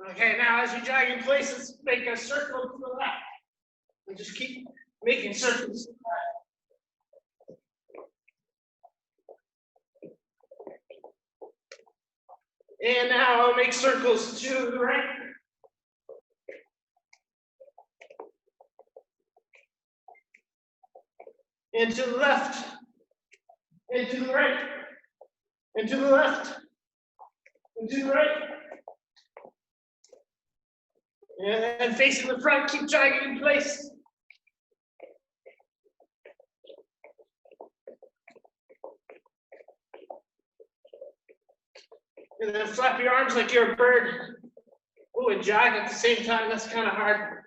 Okay, now as you jog in place, let's make a circle to the left. And just keep making circles to the left. And now I'll make circles to the right. And to the left. And to the right. And to the left. And to the right. And facing the front, keep jogging in place. And then flap your arms like you're a bird. Oh, and jog at the same time, that's kind of hard.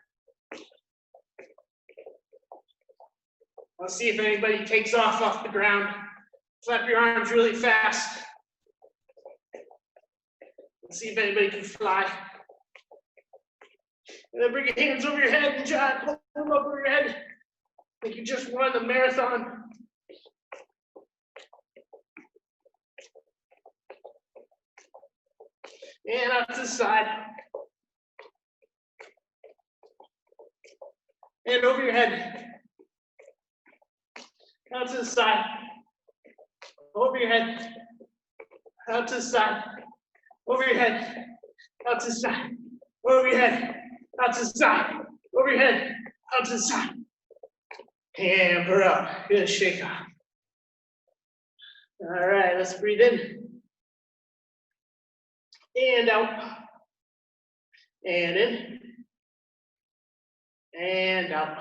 I'll see if anybody takes off the ground. Flap your arms really fast. Let's see if anybody can fly. And then bring your hands over your head and jog. Hold them over your head. Like you just won the marathon. And out to the side. And over your head. Out to the side. Over your head. Out to the side. Over your head. Out to the side. Over your head. Out to the side. Over your head. Out to the side. And we're up. Good shake off. All right, let's breathe in. And out. And in. And out.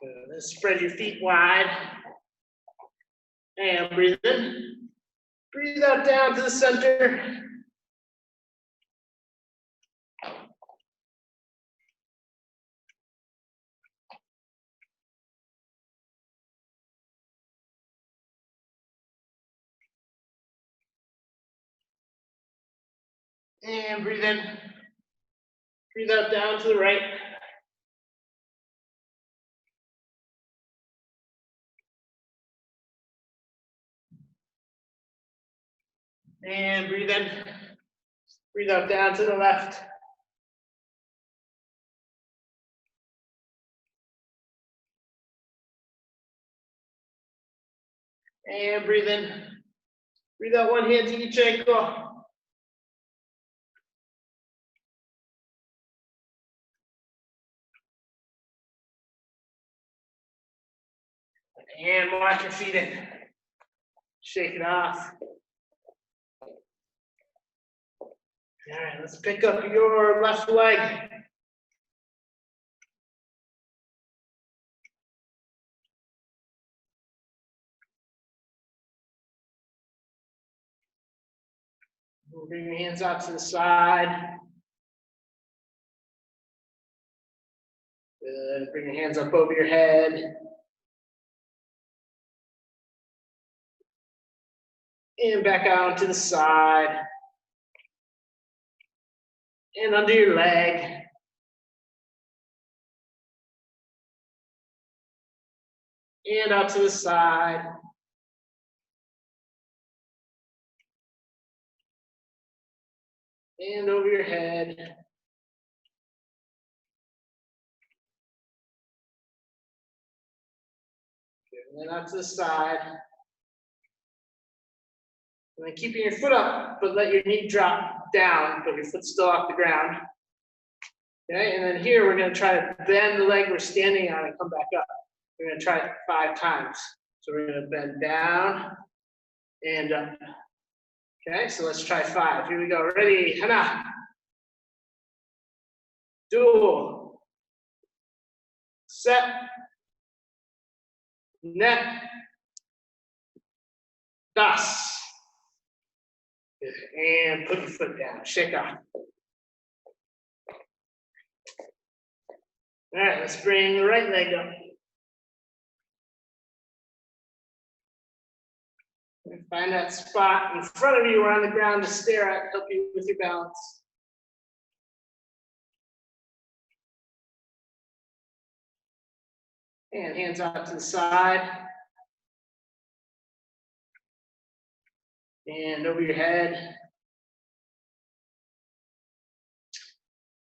Good. Let's spread your feet wide. And breathe in. Breathe out down to the center. And breathe in. Breathe out down to the right. And breathe in. Breathe out down to the left. And breathe in. Breathe out one hand to each ankle. And walk your feet in. Shake it off. All right, let's pick up your left leg. Bring your hands out to the side. Good. Bring your hands up over your head. And back out to the side. And under your leg. And out to the side. And over your head. And then out to the side. And then keeping your foot up, but let your knee drop down, but your foot's still off the ground. Okay, and then here we're going to try to bend the leg we're standing on and come back up. We're going to try it 5 times. So we're going to bend down and up. Okay, so let's try 5. Here we go. Ready? Hana. Do. Set. Net. Das. And put your foot down. Shake off. All right, let's bring the right leg up. And find that spot in front of you or on the ground to stare at, help you with your balance. And hands out to the side. And over your head.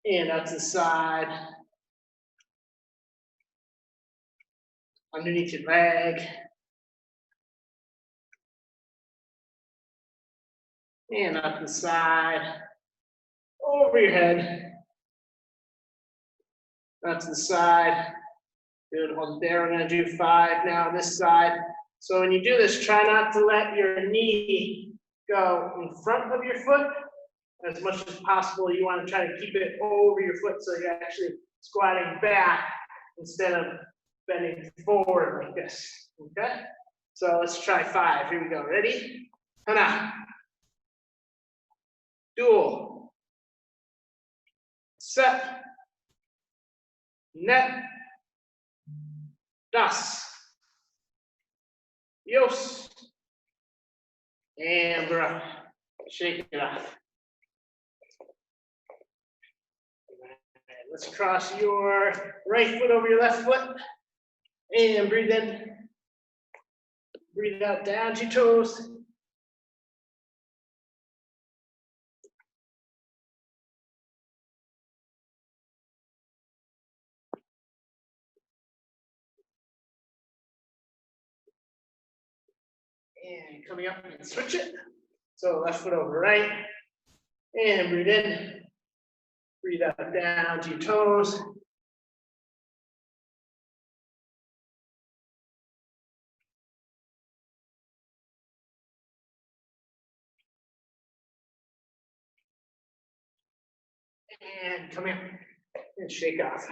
And out to the side. Underneath your leg. And up the side. Over your head. Out to the side. Good, hold it there. We're gonna do 5 now on this side. So when you do this, try not to let your knee go in front of your foot as much as possible. You want to try to keep it over your foot so you're actually squatting back instead of bending forward like this. Okay? So let's try 5. Here we go. Ready? Hana. Dual. Set. Net. Das. Yos. And breath. Shake it off. Let's cross your right foot over your left foot. And breathe in. Breathe out down to your toes. And coming up and switch it. So left foot over right. And breathe in. Breathe out down to your toes. And come here and shake off.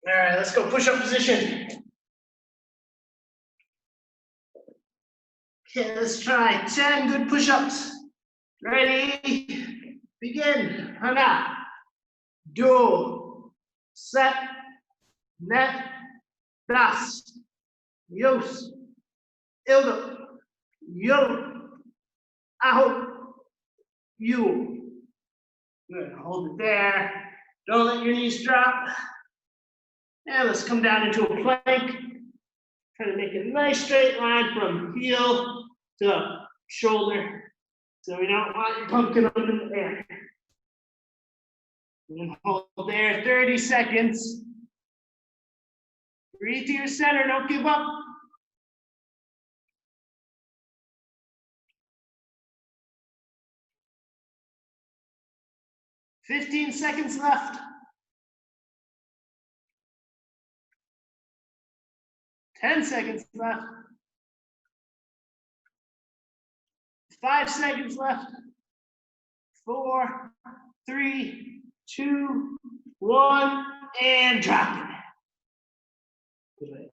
All right, let's go push-up position. Okay, let's try 10 good push-ups. Ready? Begin. Hana. Do. Set. Net. Das. Yos. Ildo. Yo. Aho. You. Good. Hold it there. Don't let your knees drop. And let's come down into a plank. Try to make a nice straight line from heel to shoulder. So we don't want you pumpkin up in the air. And hold there 30 seconds. Breathe to your center, don't give up. "15 seconds left. 10 seconds left. 5 seconds left. 4, 3, 2, 1, and drop it. Good.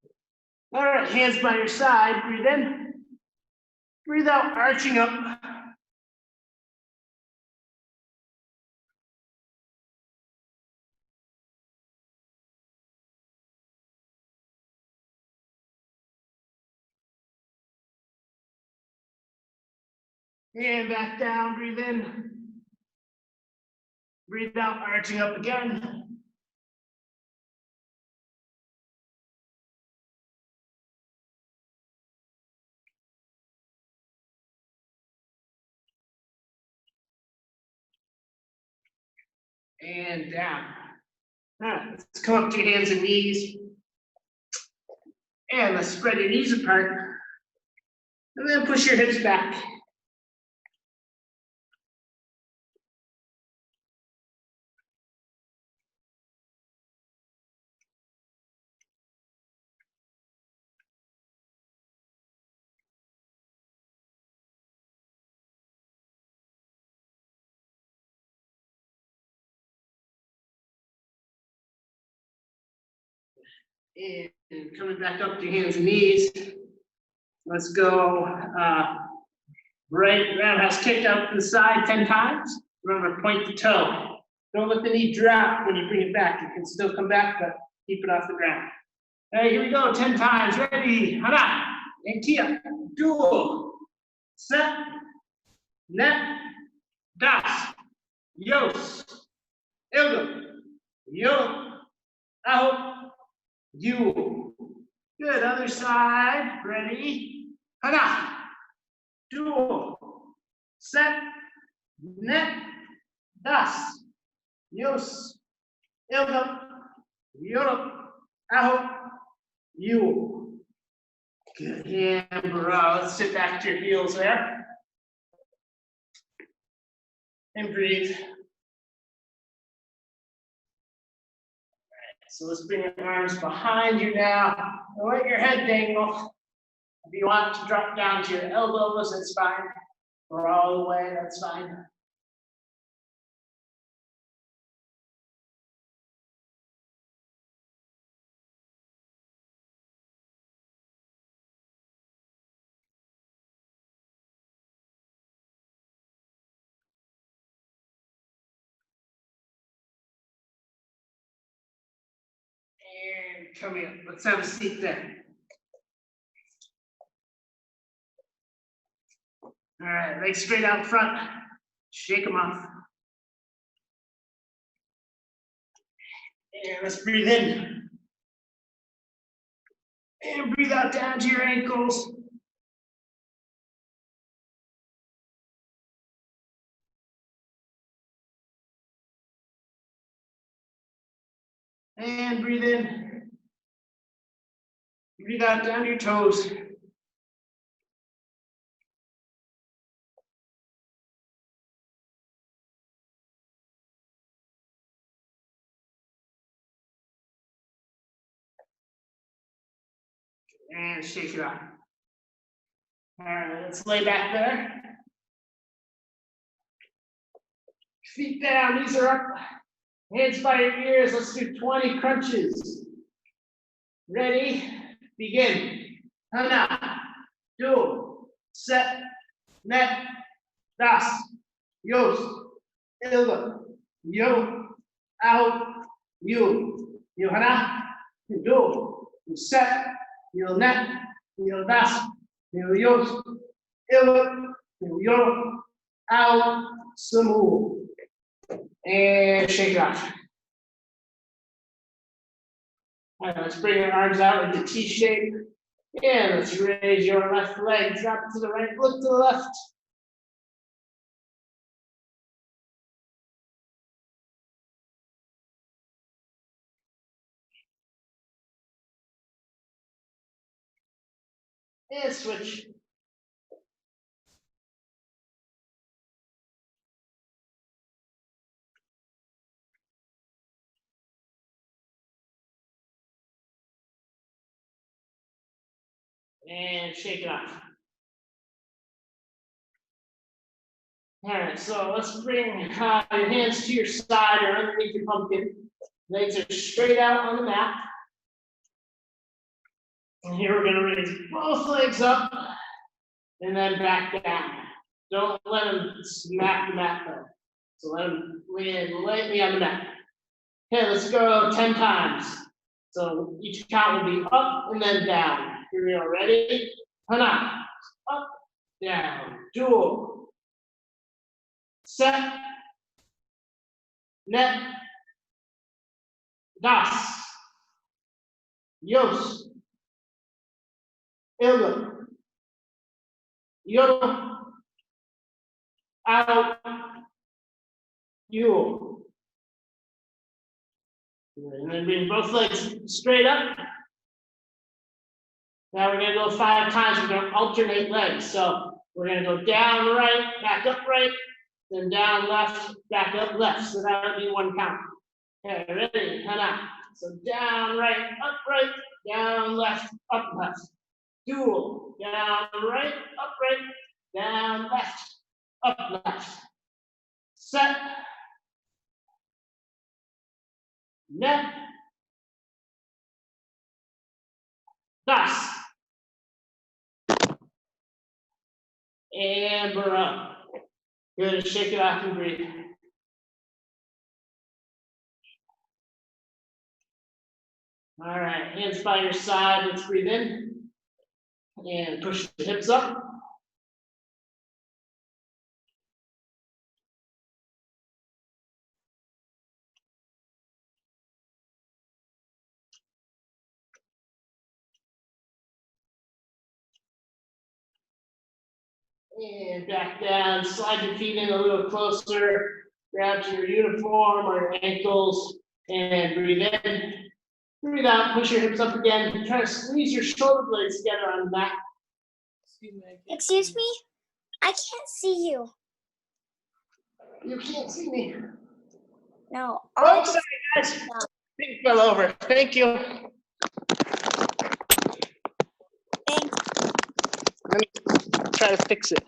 All right, hands by your side. Breathe in. Breathe out, arching up. And back down, breathe in. Breathe out, arching up again. And down. All right, let's come up to your hands and knees. And let's spread your knees apart. And then push your hips back. And coming back up to your hands and knees. Let's go right roundhouse kick out to the side 10 times. Remember, point the toe. Don't let the knee drop when you bring it back. You can still come back, but keep it off the ground. All right, here we go, 10 times. Ready? Hana. And Kia. Dual. Set. Net. Das. Yos. Ildo. Yo. Aho. You. Good, other side. Ready? Hana. Dual. Set. net, das, yos, ilga, yoro, aho, you. Good, and let's sit back to your heels there. And breathe. So let's bring your arms behind you now. And let your head dangle. If you want to drop down to your elbows, that's fine. Or all the way, that's fine. And come here, let's have a seat there. All right, legs straight out front. Shake them off. And let's breathe in. And breathe out down to your ankles. And breathe in. Breathe out down to your toes. And shake it off. All right, let's lay back there. Feet down, knees are up. Hands by your ears. Let's do 20 crunches. Ready? Begin. Hana, do, set, net, das, yos, ilga, yo, out, you. You hana, you do, you set, you net, you das, you yos, ilga, you yo, out, smooth. And shake it off. All right, let's bring our arms out into T shape. And let's raise your left leg, drop to the right, look to the left. And switch. And shake it off. All right, so let's bring your hands to your side or underneath your pumpkin. Legs are straight out on the mat. And here we're gonna raise both legs up and then back down. Don't let them smack the mat though. So let them land lightly on the mat. Okay, let's go 10 times. So each count will be up and then down. Here we are, ready? Hana, up, down, dual, set, net, das, yos, ilga, yo, out, you. And then bring both legs straight up. Now we're gonna go 5 times. We're gonna alternate legs. So we're gonna go down right, back up right, then down left, back up left. So that would be 1 count. Okay, ready? Hana. So down right, up right, down left, up left. Dual. Down right, up right, down left, up left. Set. Net. Das. And we're up. Good, shake it off and breathe. All right, hands by your side, let's breathe in. And push the hips up. And back down, slide your feet in a little closer, grab to your uniform or your ankles, and breathe in. Breathe out, push your hips up again, try to squeeze your shoulder blades together on the mat. Excuse me? I can't see you. You can't see me. No. Oh, sorry guys. Thing fell over. Thank you. Thank Let me try to fix it.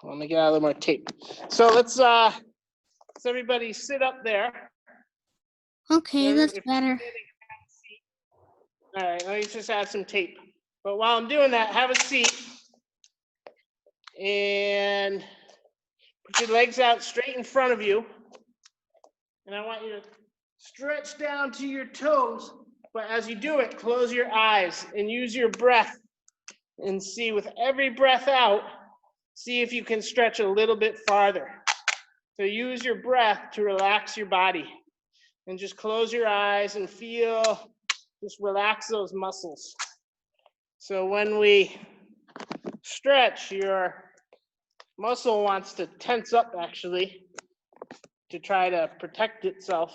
Let me get out a little more tape. So let's everybody sit up there. Okay, that's If- better. All right, let me just add some tape. But while I'm doing that, have a seat. And put your legs out straight in front of you. And I want you to stretch down to your toes. But as you do it, close your eyes and use your breath. And see with every breath out, see if you can stretch a little bit farther. So use your breath to relax your body. And just close your eyes and feel, just relax those muscles. So when we stretch, your muscle wants to tense up actually to try to protect itself.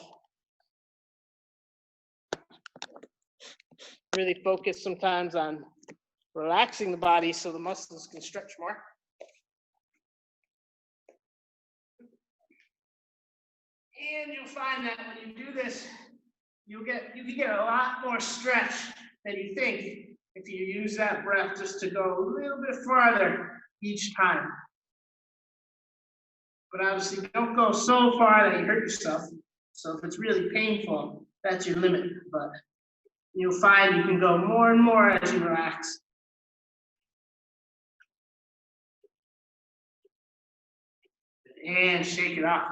Really focus sometimes on relaxing the body so the muscles can stretch more. And you'll find that when you do this, you can get a lot more stretch than you think if you use that breath just to go a little bit farther each time. But obviously don't go so far that you hurt yourself. So if it's really painful, that's your limit. But you'll find you can go more and more as you relax. And shake it off.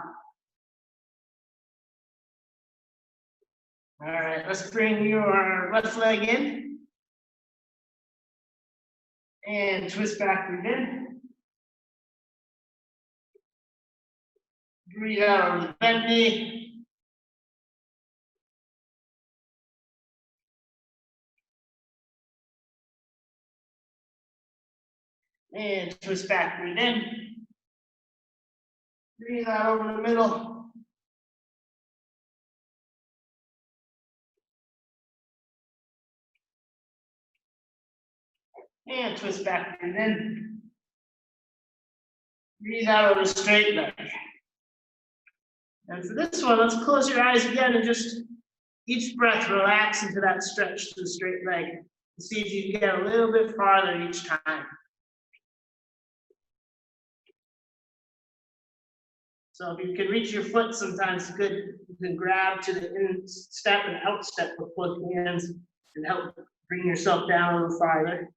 All right, let's bring your left leg in. And twist back, breathe in. Breathe out on the bent knee. And twist back, breathe in. Breathe out over the middle. And twist back, breathe in. Breathe out over the straight leg. And for this one, let's close your eyes again and just each breath relax into that stretch to the straight leg. And see if you can get a little bit farther each time. So if you can reach your foot, sometimes it's good. You can grab to the instep and outstep with both hands and help bring yourself down a little farther.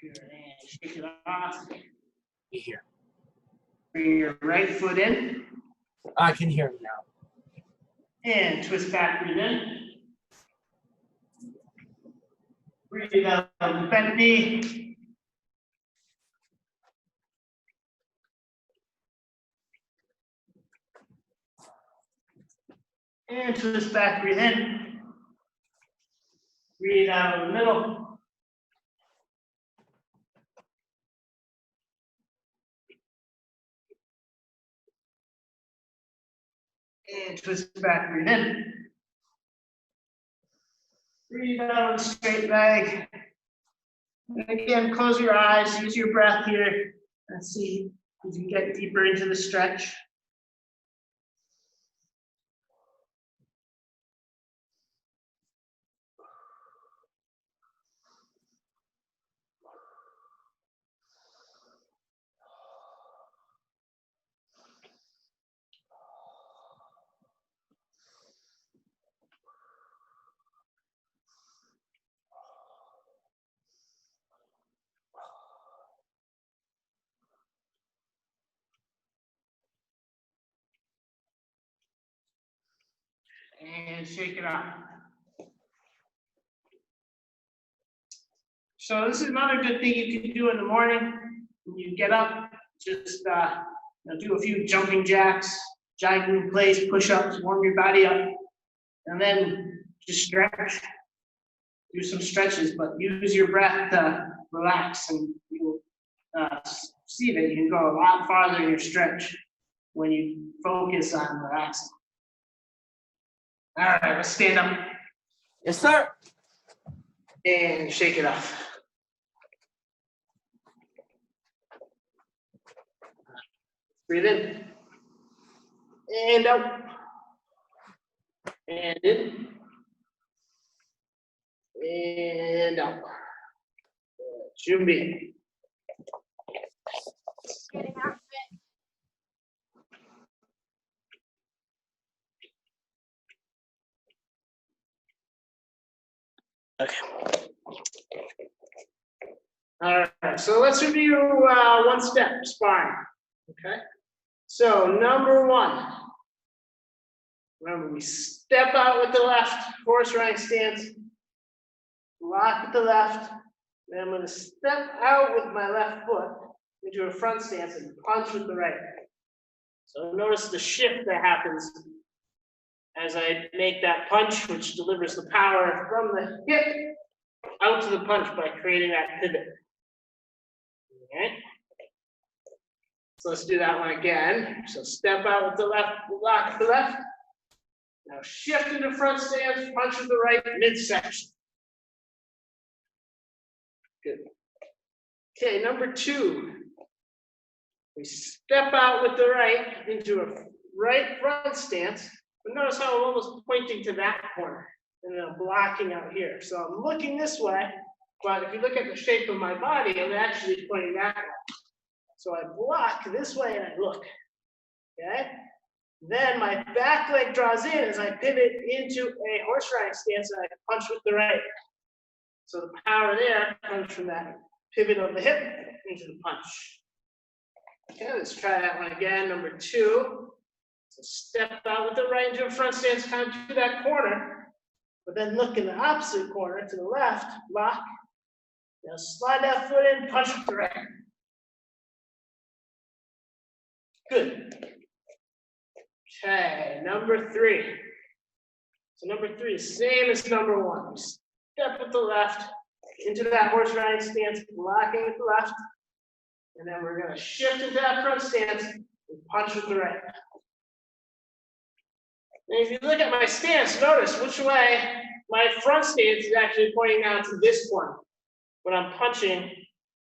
Good, and shake it off. Here. Bring your right foot in. I can hear you now. And twist back, breathe in. Breathe out the bent knee. And twist back, breathe in. Breathe out of the middle. And twist back, breathe in. Breathe out of the straight leg. And again, close your eyes, use your breath here, and see if you get deeper into the stretch. And shake it off. So this is another good thing you can do in the morning. When you get up, just do a few jumping jacks, jogging in place, push-ups, warm your body up, and then just stretch. Do some stretches, but use your breath to relax, and you'll see that you can go a lot farther in your stretch when you focus on relaxing. All right, let's stand up. Yes, sir. And shake it off. Breathe in. And out. And in. And out. Jumbi. Okay. All right, so let's review one step, spine. Okay. So number one, remember we step out with the left, horse riding stance, lock with the left, then I'm going to step out with my left foot into a front stance and punch with the right. So notice the shift that happens as I make that punch, which delivers the power from the hip out to the punch by creating that pivot. Okay. So let's do that one again. So step out with the left, lock with the left. Now shift into front stance, punch with the right, midsection. Good. Okay, number two. We step out with the right into a right front stance. But notice how I'm almost pointing to that corner and then I'm blocking out here. So I'm looking this way, but if you look at the shape of my body, I'm actually pointing that way. So I block this way and I look, okay? Then my back leg draws in as I pivot into a horse riding stance and I punch with the right. So the power there comes from that pivot of the hip into the punch. Okay, let's try that one again, number two. So step out with the right into a front stance, kind of to that corner, but then look in the opposite corner to the left, lock. Now slide that foot in, punch with the right. Good. Okay, number three. So number three is same as number one. We step with the left into that horse riding stance, blocking with the left. And then we're going to shift into that front stance and punch with the right. And if you look at my stance, notice which way my front stance is actually pointing out to this corner when I'm punching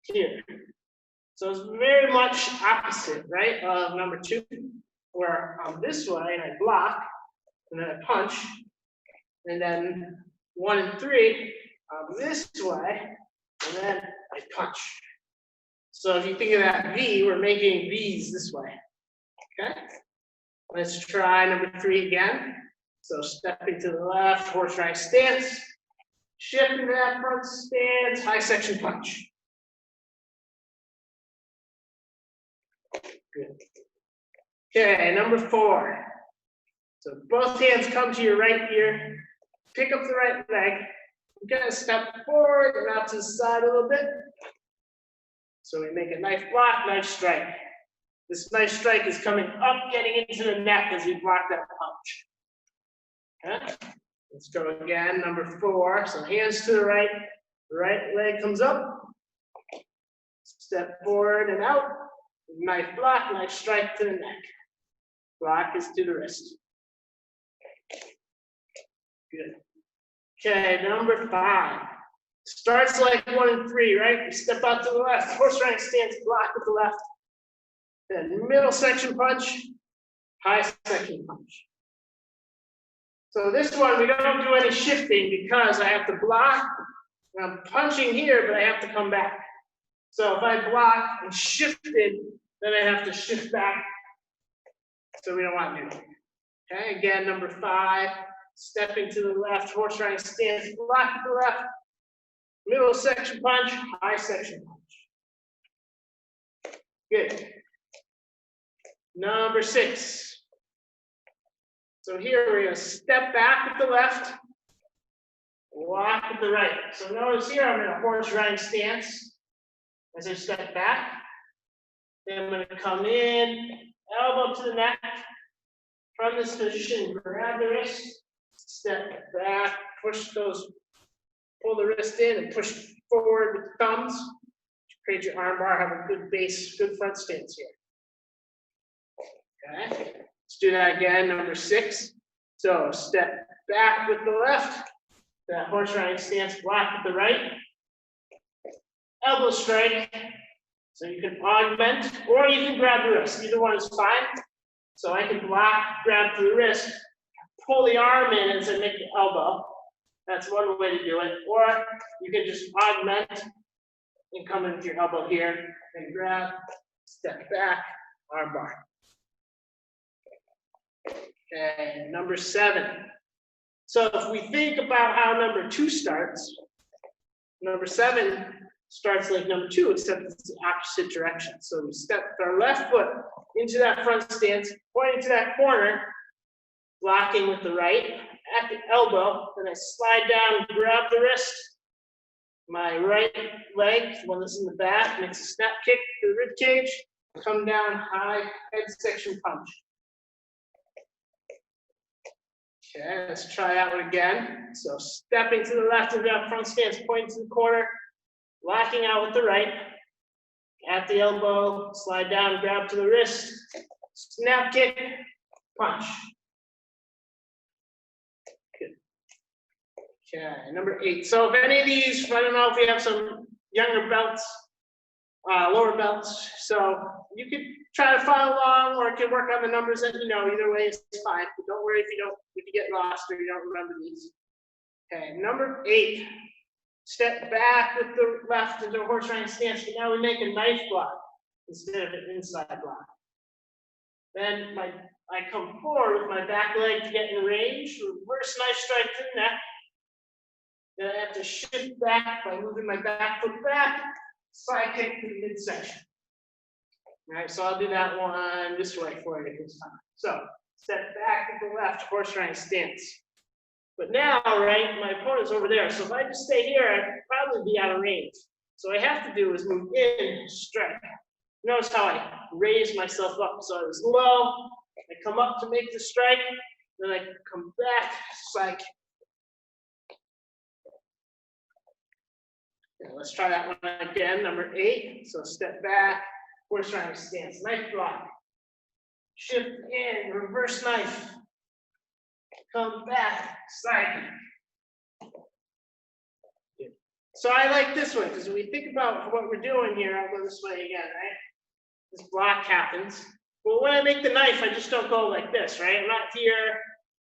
here. So it's very much opposite, right, of number two, where I'm this way and I block, and then I punch, and then 1 and 3, I'm this way, and then I punch. So if you think of that V, we're making V's this way, okay? Let's try number 3 again. So stepping to the left, horse riding stance, shift into that front stance, high section punch. Good. Okay, number 4. So both hands come to your right ear, pick up the right leg. You're gonna step forward and out to the side a little bit. So we make a knife block, knife strike. This knife strike is coming up, getting into the neck as we block that punch. Okay, let's go again, number 4. So hands to the right leg comes up. Step forward and out. Knife block, knife strike to the neck. Block is to the wrist. Good. Okay, number 5. Starts like 1 and 3, right? You step out to the left, horse riding stance, block with the left. Then middle section punch, high section punch. So this one, we don't do any shifting because I have to block. I'm punching here, but I have to come back. So if I block and shifted, then I have to shift back. So we don't want to do that. Okay, again, number 5, stepping to the left, horse riding stance, block to the left, middle section punch, high section punch. Good. Number 6. So here we're gonna step back with the left, walk with the right. So notice here I'm in a horse riding stance as I step back. Then I'm gonna come in, elbow to the neck. From this position, grab the wrist, step back, pull the wrist in and push forward with the thumbs. Create your arm bar, have a good base, good front stance here. Okay, let's do that again, number 6. So step back with the left, that horse riding stance, block with the right. Elbow strike, so you can augment, or you can grab the wrist, either one is fine. So I can block, grab to the wrist, pull the arm in as I make the elbow. That's one way to do it. Or you can just augment and come in with your elbow here and grab, step back, arm bar. Okay, number 7. So if we think about how number 2 starts, number 7 starts like number 2, except it's the opposite direction. So we step our left foot into that front stance, pointing to that corner, blocking with the right, at the elbow, then I slide down, grab the wrist, my right leg, the one that's in the back, makes a snap kick to the rib cage, come down, high head section punch. Okay, let's try that one again. So stepping to the left of that front stance, pointing to the corner, locking out with the right, at the elbow, slide down, grab to the wrist, snap kick, punch. Good. Okay, number 8. So if any of these, I don't know if you have some younger belts, lower belts, so you could try to follow along, or you can work on the numbers that you know. Either way is fine. But don't worry if you get lost or you don't remember these. Okay, number 8. Step back with the left into a horse riding stance, but now we make a knife block instead of an inside block. Then I come forward with my back leg to get in range, reverse knife strike to the neck. Then I have to shift back by moving my back foot back, side kick to the midsection. All right, so I'll do that one this way for you this time. So step back with the left, horse riding stance. But now, right, my opponent's over there. So if I just stay here, I'd probably be out of range. So what I have to do is move in, strike. Notice how I raise myself up. So I was low, I come up to make the strike, then I come back, strike. Okay, let's try that one again, number 8. So step back, horse riding stance, knife block. Shift in, reverse knife. Come back, side. So I like this one, because when we think about what we're doing here, I'll go this way again, right? This block happens. But when I make the knife, I just don't go like this, right? I'm not here,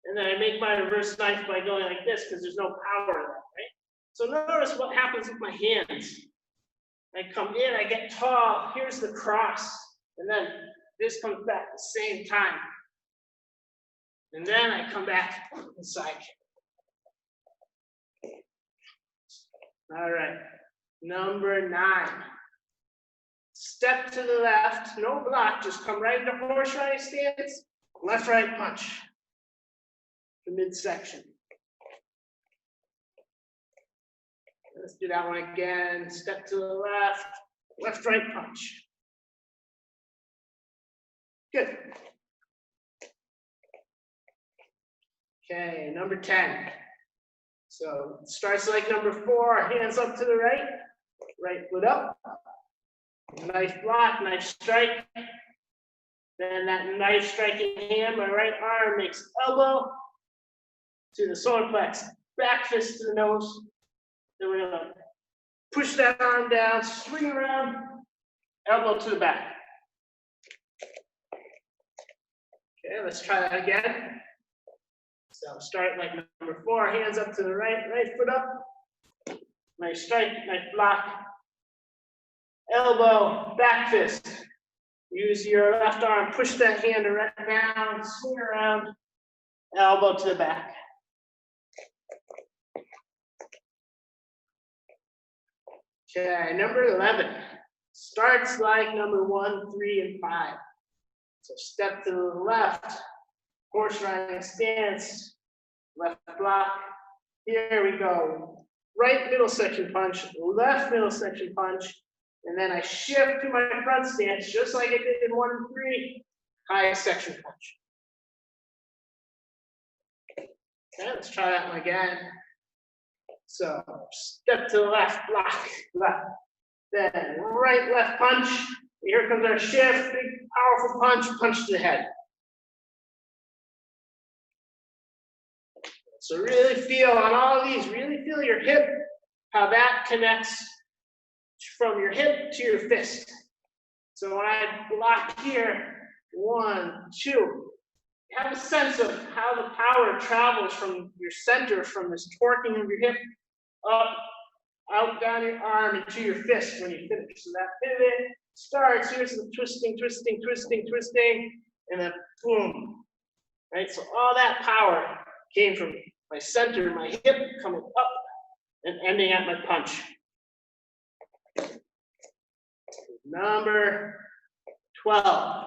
and then I make my reverse knife by going like this, because there's no power there, right? So notice what happens with my hands. I come in, I get tall, here's the cross, and then this comes back at the same time. And then I come back inside. All right, number 9. Step to the left, no block, just come right into horse riding stance, left, right punch. The midsection. Let's do that one again. Step to the left, left, right punch. Good. Okay, number 10. So it starts like number 4, hands up to the right, right foot up, knife block, knife strike. Then that knife striking hand, my right arm makes elbow to the solar plex, back fist to the nose. Then we're gonna push that arm down, swing around, elbow to the back. Okay, let's try that again. So start like number 4, hands up to the right, right foot up, knife strike, knife block, elbow, back fist. Use your left arm, push that hand down, swing around, elbow to the back. Okay, number 11. Starts like number 1, 3, and 5. So step to the left, Horse riding stance, left block. Here we go. Right middle section punch, left middle section punch, and then I shift to my front stance, just like I did in 1 and 3, high section punch. Okay, let's try that one again. So, step to the left, block, left. Then right, left punch. Here comes our shift, big, powerful punch, punch to the head. So really feel on all of these, really feel your hip, how that connects from your hip to your fist. So when I block here, 1, 2, have a sense of how the power travels from your center, from this torquing of your hip, up, out, down your arm, into your fist when you finish. So that pivot starts, here's the twisting, twisting, twisting, twisting, and then boom. Right, so all that power came from my center, my hip coming up and ending at my punch. Number 12.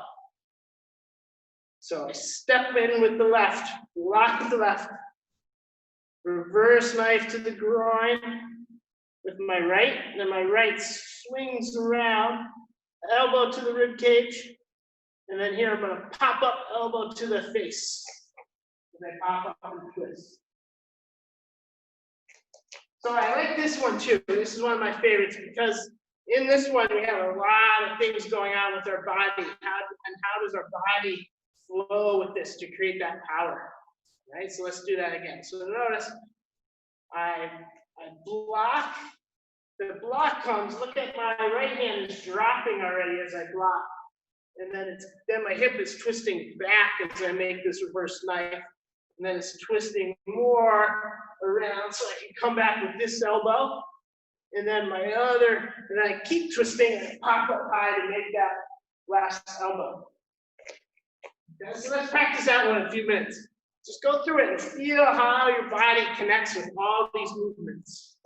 So I step in with the left, block with the left, reverse knife to the groin with my right, then my right swings around, elbow to the rib cage, and then here I'm going to pop up elbow to the face. And I pop up and twist. So I like this one too. This is one of my favorites because in this one we have a lot of things going on with our body. How does our body flow with this to create that power? Right? So let's do that again. So notice I block. The block comes, look at my right hand is dropping already as I block. And then my hip is twisting back as I make this reverse knife. And then it's twisting more around so I can come back with this elbow. And then and I keep twisting and pop up high to make that last elbow. Okay, so let's practice that one in a few minutes. Just go through it and feel how your body connects with all these movements.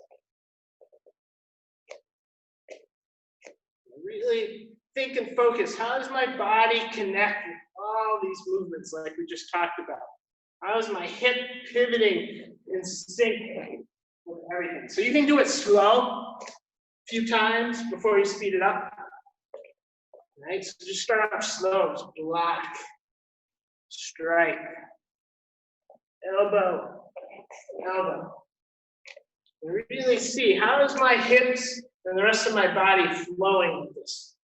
Really think and focus. How does my body connect with all these movements like we just talked about? How is my hip pivoting in sync with everything? So you can do it slow a few times before you speed it up. Right? So just start off slow. Just block, strike, elbow, elbow. And really see how is my hips and the rest of my body flowing with this.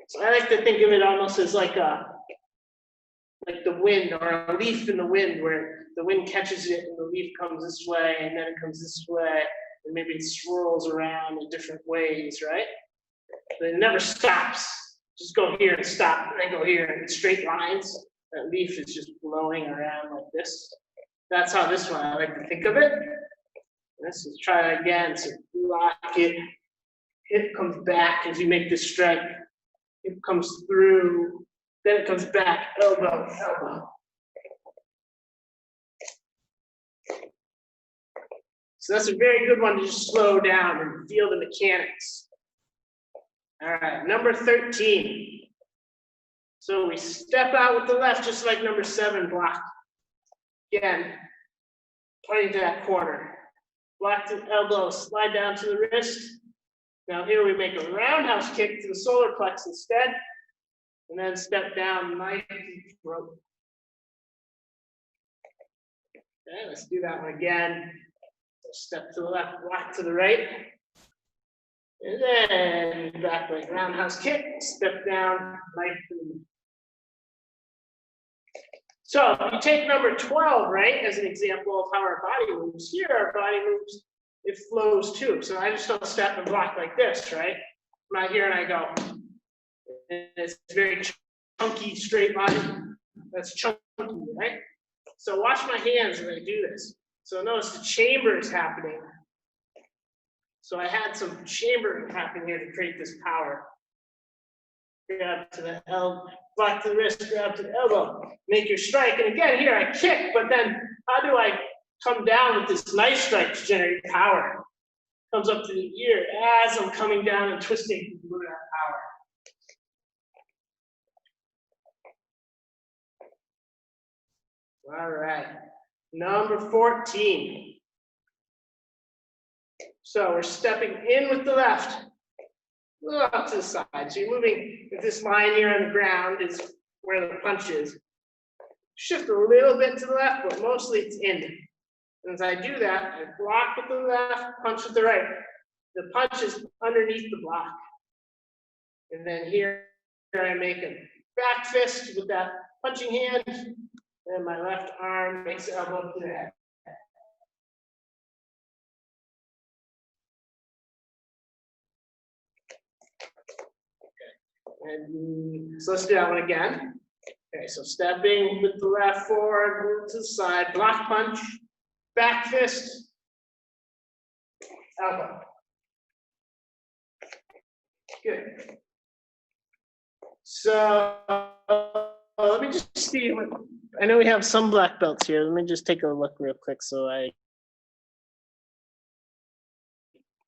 So I like to think of it almost as like the wind or a leaf in the wind where the wind catches it and the leaf comes this way and then it comes this way and maybe it swirls around in different ways, right? But it never stops. Just go here and stop and then go here in straight lines. That leaf is just blowing around like this. That's how this one, I like to think of it. Let's try it again. So block it. Hip comes back as you make this strike. Hip comes through. Then it comes back. Elbow, elbow. So that's a very good one to just slow down and feel the mechanics. All right, number 13. So we step out with the left, just like number 7 block. Again, pointing to that corner. Block to the elbow, slide down to the wrist. Now here we make a roundhouse kick to the solar plex instead. And then step down, knife to the throat. Okay, let's do that one again. So step to the left, block to the right. And then back like roundhouse kick, step down, knife to the. So if you take number 12, right, as an example of how our body moves, here our body moves, it flows too. So I just don't step and block like this, right? I'm out here and I go. And it's very chunky, straight line. That's chunky, right? So watch my hands when I do this. So notice the chamber is happening. So I had some chamber happening here to create this power. Grab to the elbow, block to the wrist, grab to the elbow, make your strike. And again, here I kick, but then how do I come down with this knife strike to generate power? Comes up to the ear as I'm coming down and twisting to move that power. All right, number 14. So we're stepping in with the left, a little out to the side. So you're moving, if this line here on the ground is where the punch is, shift a little bit to the left, but mostly it's in. And as I do that, I block with the left, punch with the right. The punch is underneath the block. And then here I make a back fist with that punching hand, and my left arm makes elbow to the head. And so let's do that one again. Okay, so stepping with the left forward, move to the side, block punch, back fist, elbow. Good. So let me just see. I know we have some black belts here. Let me just take a look real quick so I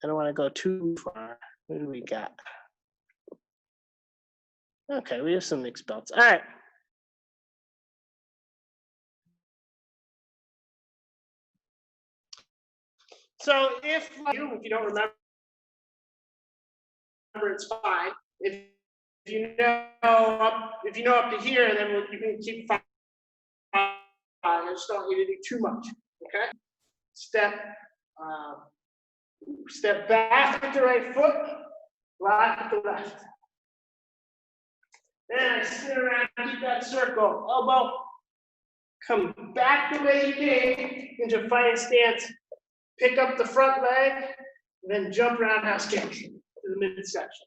don't want to go too far. What do we got? Okay, we have some mixed belts. All right. So if you don't remember, it's fine. If you know up to here, then you can keep fine. I just don't need to do too much. Okay. Step back with the right foot, block with the left. Then I spin around, keep that circle, elbow, come back the way you came into fighting stance, pick up the front leg, and then jump roundhouse kick to the midsection.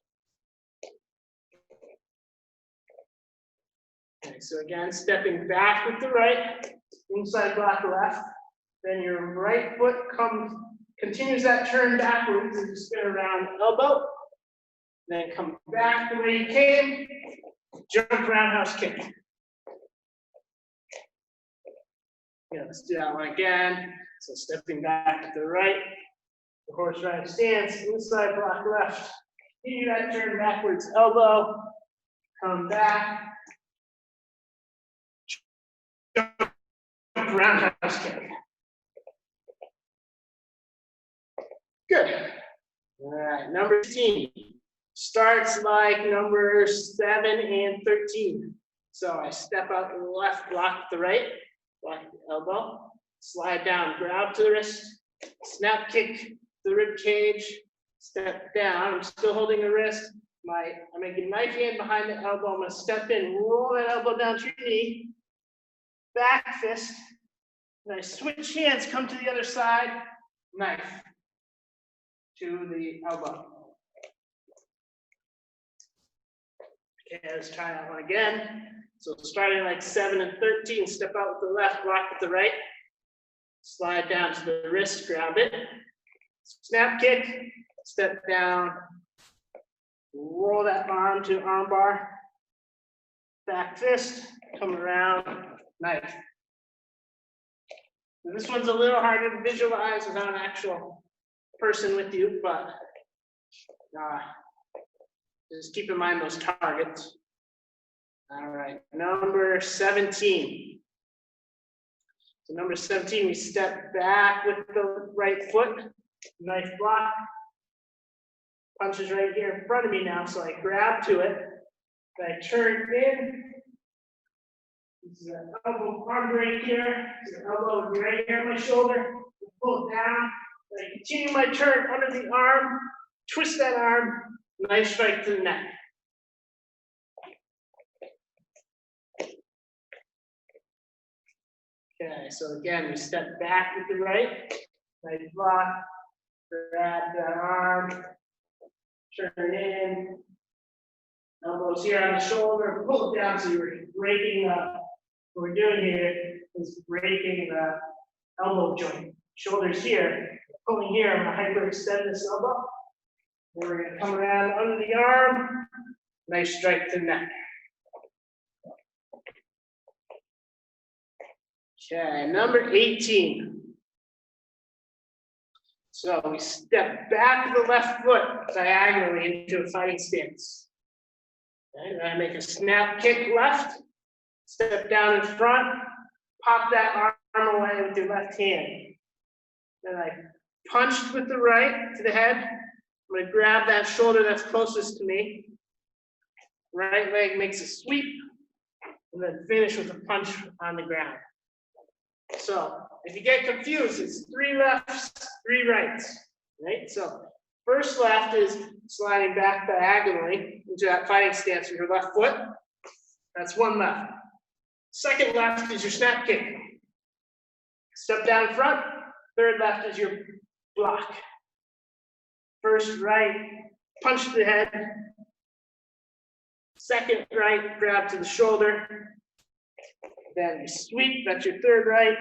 Okay, so again, stepping back with the right, inside block left, then your right foot continues that turn backwards and spin around elbow, then come back the way you came, jump roundhouse kick. Yeah, let's do that one again. So stepping back to the right, the horse riding stance, inside block left. Continue that turn backwards, elbow, come back, jump roundhouse kick. Good. All right, number 15. Starts like number 7 and 13. So I step out to the left, block the right, block the elbow, slide down, grab to the wrist, snap kick the rib cage, step down. I'm still holding the wrist. I'm making knife hand behind the elbow. I'm going to step in, roll that elbow down to your knee, back fist. And I switch hands, come to the other side, knife to the elbow. Okay, let's try that one again. So starting like 7 and 13, step out with the left, block with the right, slide down to the wrist, grab it, snap kick, step down, roll that arm to arm bar, back fist, come around, knife. And this one's a little harder to visualize without an actual person with you, but just keep in mind those targets. All right, number 17. So number 17, we step back with the right foot, knife block. Punch is right here in front of me now, so I grab to it. I turn in. This is an elbow arm right here. This is an elbow right here on my shoulder. Pull it down. I continue my turn under the arm, twist that arm, knife strike to the neck. Okay, so again, we step back with the right, knife block, grab that arm, turn in, elbows here on the shoulder, pull it down so you're breaking what we're doing here is breaking the elbow joint. Shoulders here, pulling here, I'm gonna hyperextend this elbow. Then we're gonna come around under the arm, nice strike to the neck. Okay, number 18. So we step back with the left foot diagonally into a fighting stance. Okay, then I make a snap kick left, step down in front, pop that arm away with your left hand. Then I punched with the right to the head. I'm gonna grab that shoulder that's closest to me. Right leg makes a sweep, and then finish with a punch on the ground. So if you get confused, it's 3 lefts, 3 rights, right? So first left is sliding back diagonally into that fighting stance with your left foot. That's 1 left. Second left is your snap kick. Step down front. Third left is your block. First right, punch to the head. Second right, grab to the shoulder. Then you sweep, that's your third right,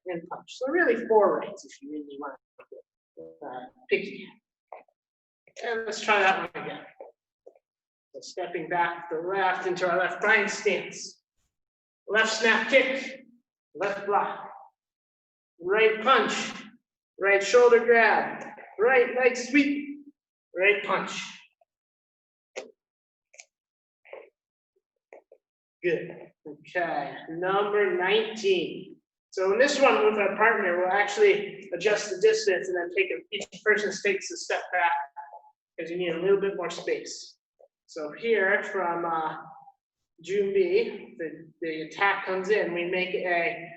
and punch. So really 4 rights if you really want to get picky. And let's try that one again. So stepping back to the left into our left fighting stance. Left snap kick, left block. Right punch, right shoulder grab, right leg sweep, right punch. Good. Okay, number 19. So in this one with our partner, we'll actually adjust the distance and then each person takes a step back because you need a little bit more space. So here from Junbi, the attack comes in, we make a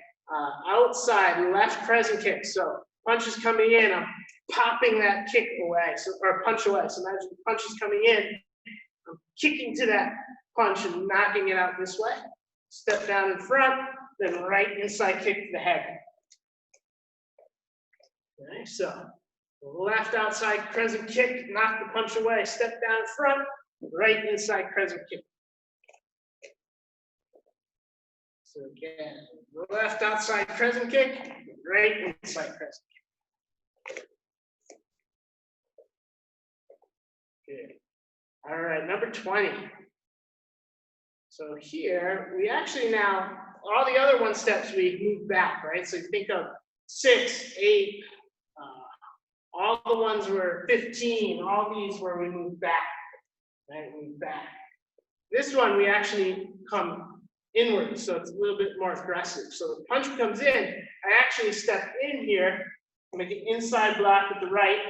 outside left crescent kick. So punch is coming in, I'm popping that kick away, or punch away. So imagine the punch is coming in, I'm kicking to that punch and knocking it out this way. Step down in front, then right inside kick to the head. Okay, so left outside crescent kick, knock the punch away, step down in front, right inside crescent kick. So again, left outside crescent kick, right inside crescent kick. Good. All right, number 20. So here, we actually now, all the other 1 steps we move back, right? So you think of 6, 8, all the ones were 15, all these where we move back, right? Move back. This one, we actually come inward, so it's a little bit more aggressive. So the punch comes in, I actually step in here, make an inside block with the right,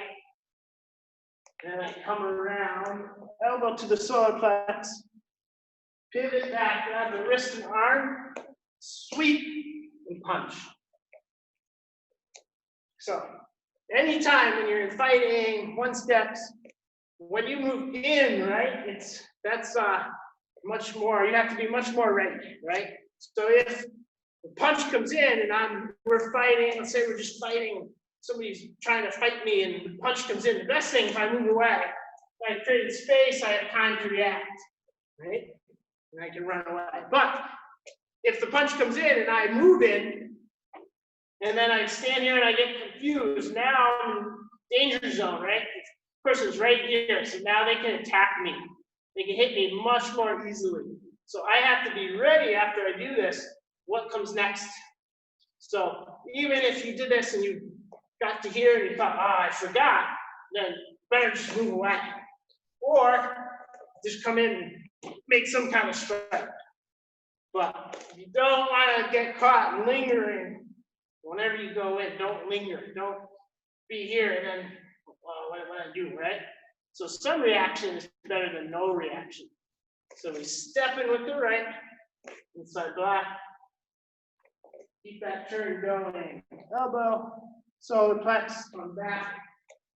and I come around, elbow to the solar plex, pivot back, grab the wrist and arm, sweep, and punch. So anytime when you're in fighting, 1 steps, when you move in, right, that's much more, you have to be much more ready, right? So if the punch comes in and we're fighting, let's say we're just fighting, somebody's trying to fight me and the punch comes in, the best thing if I move away, if I create space, I have time to react, right? And I can run away. But if the punch comes in and I move in, and then I stand here and I get confused, now I'm in danger zone, right? The person's right here, so now they can attack me. They can hit me much more easily. So I have to be ready after I do this, what comes next. So even if you did this and you got to here and you thought, I forgot, then better just move away. Or just come in and make some kind of strike. But you don't want to get caught lingering. Whenever you go in, don't linger. Don't be here and then, what do I do, right? So some reaction is better than no reaction. So we step in with the right, inside block. Keep that turn going. Elbow, solar plex, come back,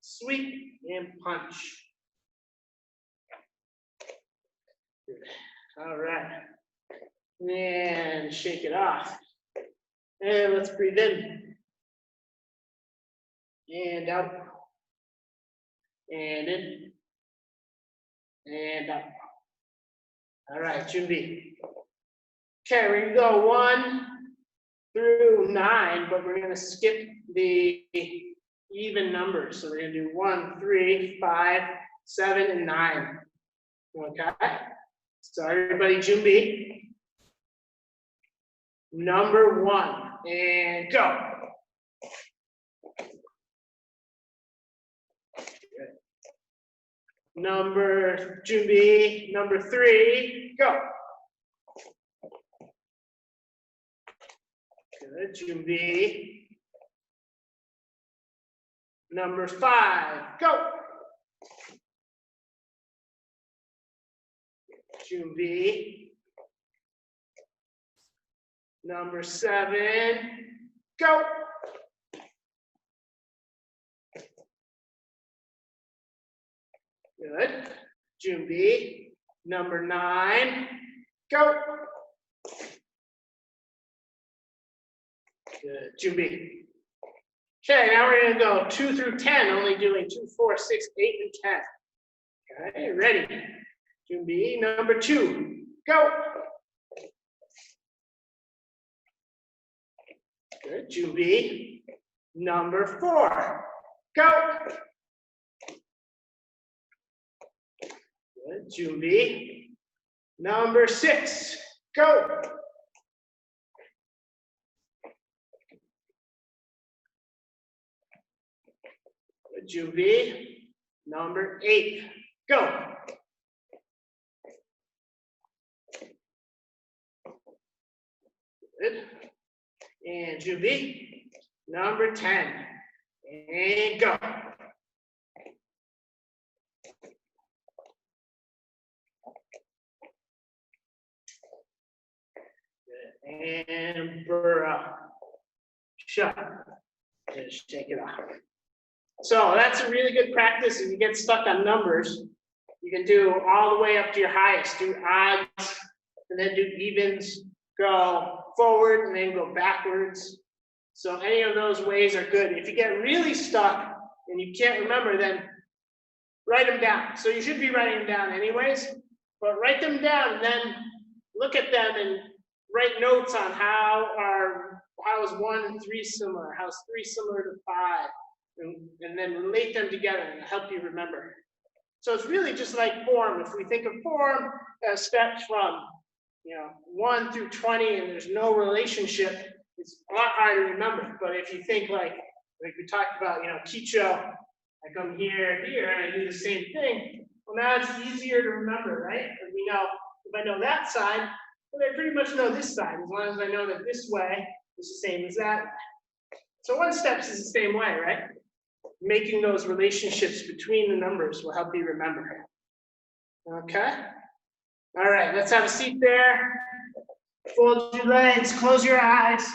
sweep, and punch. All right. And shake it off. And let's breathe in. And out. And in. And out. All right, Junbi. Okay, we're gonna go 1 through 9, but we're gonna skip the even numbers. So we're gonna do 1, 3, 5, 7, and 9. Okay. So everybody, Junbi. Number 1, and go. Number Junbi, number 3, go. Good. Junbi. Number 5, go. Junbi. Number 7, go. Good. Junbi. Number 9, go. Good. Junbi. Okay, now we're going to go 2 through 10, only doing 2, 4, 6, 8, and 10. Okay, ready. Junbi. Number 2, go. Good. Junbi. Number 4, go. Good. Junbi. Number 6, go. Good. Junbi. Number 8, go. Good. And Junbi. Number 10, and go. And shut. Just shake it off. So that's a really good practice. If you get stuck on numbers, you can do all the way up to your highest. Do odds, and then do evens. Go forward and then go backwards. So any of those ways are good. If you get really stuck and you can't remember, then write them down. So you should be writing them down anyways, but write them down and then look at them and write notes on how is 1 and 3 similar, how is 3 similar to 5, and then relate them together and help you remember. So it's really just like form. If we think of form as steps from 1 through 20 and there's no relationship, it's a lot harder to remember. But if you think like we talked about, Kicho, I come here, and I do the same thing, well, now it's easier to remember, right? Because we know, if I know that side, well, I pretty much know this side, as long as I know that this way is the same as that way. So 1 step is the same way, right? Making those relationships between the numbers will help you remember. Okay? All right, let's have a seat there. Fold your legs, close your eyes.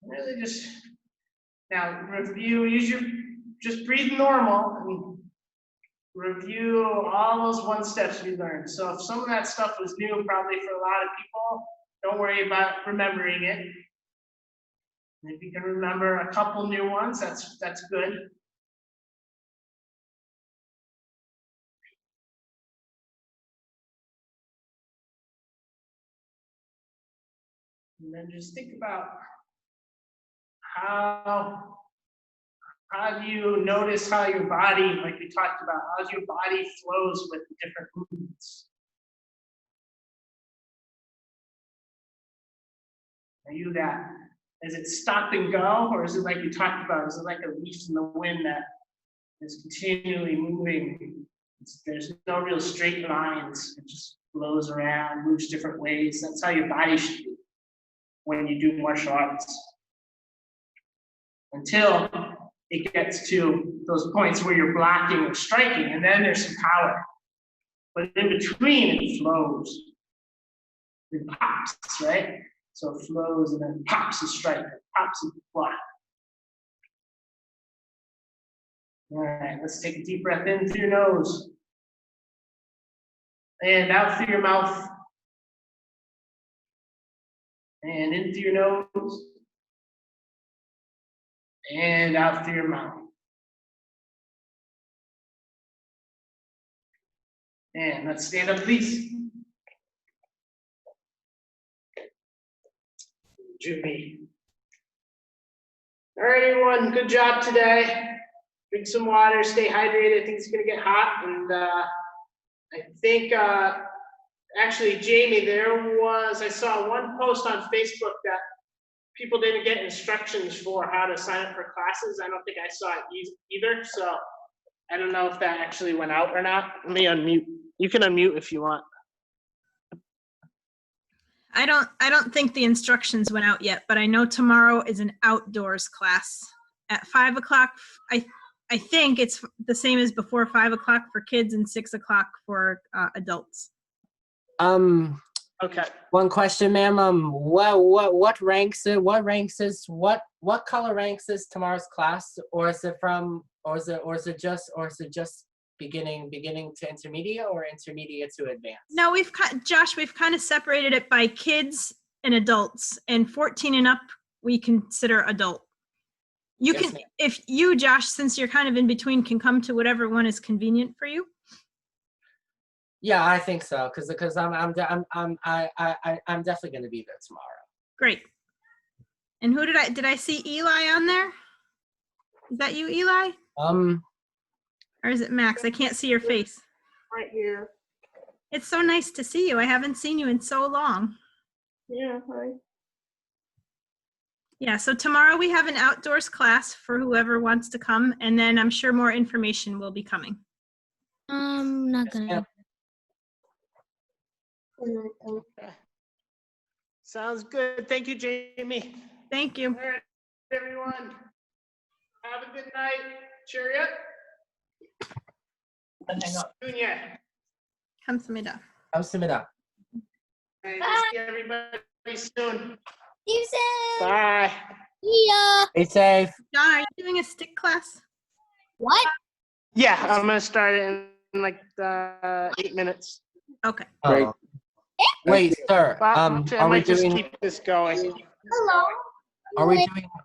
Really just, now review, just breathe normal and review all those 1 steps we learned. So if some of that stuff was new, probably for a lot of people, don't worry about remembering it. And if you can remember a couple new ones, that's good. And then just think about how do you notice how your body, like we talked about, how your body flows with the different movements? Are you that? Is it stop and go, or is it like you talked about? Is it like a leaf in the wind that is continually moving? There's no real straight lines. It just blows around, moves different ways. That's how your body should be when you do martial arts. Until it gets to those points where you're blocking or striking, and then there's some power. But in between, it flows. It pops, right? So it flows and then pops and strike, pops and block. All right, let's take a deep breath in through your nose. And out through your mouth. And in through your nose. And out through your mouth. And let's stand up, please. Junbi. All right, everyone, good job today. Drink some water, stay hydrated. I think it's gonna get hot, and I think actually, Jamie, I saw one post on Facebook that people didn't get instructions for how to sign up for classes. I don't think I saw it either, so I don't know if that actually went out or not. Let me unmute. You can unmute if you want. I don't think the instructions went out yet, but I know tomorrow is an outdoors class at 5 o'clock. I think it's the same as before, 5 o'clock for kids and 6 o'clock for adults. Okay. One question, ma'am. What color ranks is tomorrow's class, or is it just beginning to intermediate, or intermediate to advanced? No, Josh, we've kind of separated it by kids and adults, and 14 and up we consider adult. You Yes, can, ma'am. if you, Josh, since you're kind of in between, can come to whatever one is convenient for you. Yeah, I think so, because I'm definitely gonna be there tomorrow. Great. And who did I see Eli on there? Is that you, Eli? Or is it Max? I can't see your face. Right here. It's so nice to see you. I haven't seen you in so long. Yeah, hi. Yeah, so tomorrow we have an outdoors class for whoever wants to come, and then I'm sure more information will be coming. Not Yes, gonna. ma'am. Okay. Sounds good. Thank you, Jamie. Thank you. All right, everyone. Have a good night. Cheerio. Hang up. Junior. 감사합니다. 감사합니다. Hey, see everybody soon. See you soon. Bye. See ya. Stay safe. John, are you doing a stick class? What? Yeah, I'm gonna start it in like 8 minutes. Okay. Oh. Wait, sir. Well, actually, I Are we might just doing keep this going. Hello.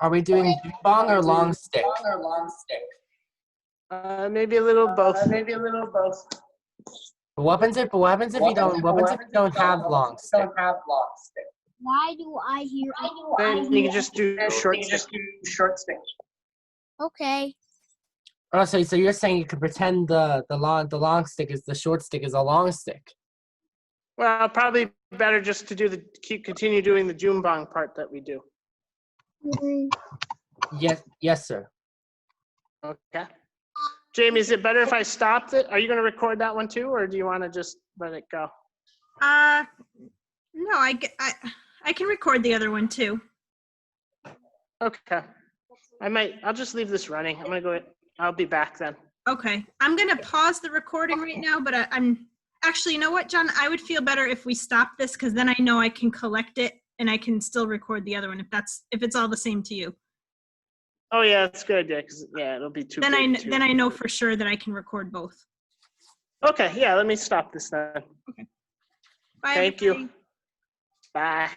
are we doing bong or long stick? Maybe a little both. What happens if you don't have long stick? Why do I hear? Then you can just do short stick. Okay. Oh, so you're saying you could pretend the long stick is the short stick is a long stick? Well, probably better just to do continue doing the Junebong part that we do. Yes, sir. Okay. Jamie, is it better if I stopped it? Are you going to record that one too, or do you want to just let it go? No, I can record the other one too. Okay. I'll just leave this running. I'll be back then. Okay. I'm going to pause the recording right now, but I'm actually, you know what, John? I would feel better if we stop this, because then I know I can collect it and I can still record the other one if it's all the same to you. Oh yeah, that's good. Yeah, because it'll be too. Then I know for sure that I can record both. Okay, yeah. Let me stop this then. Bye. Thank you. Everybody. Bye.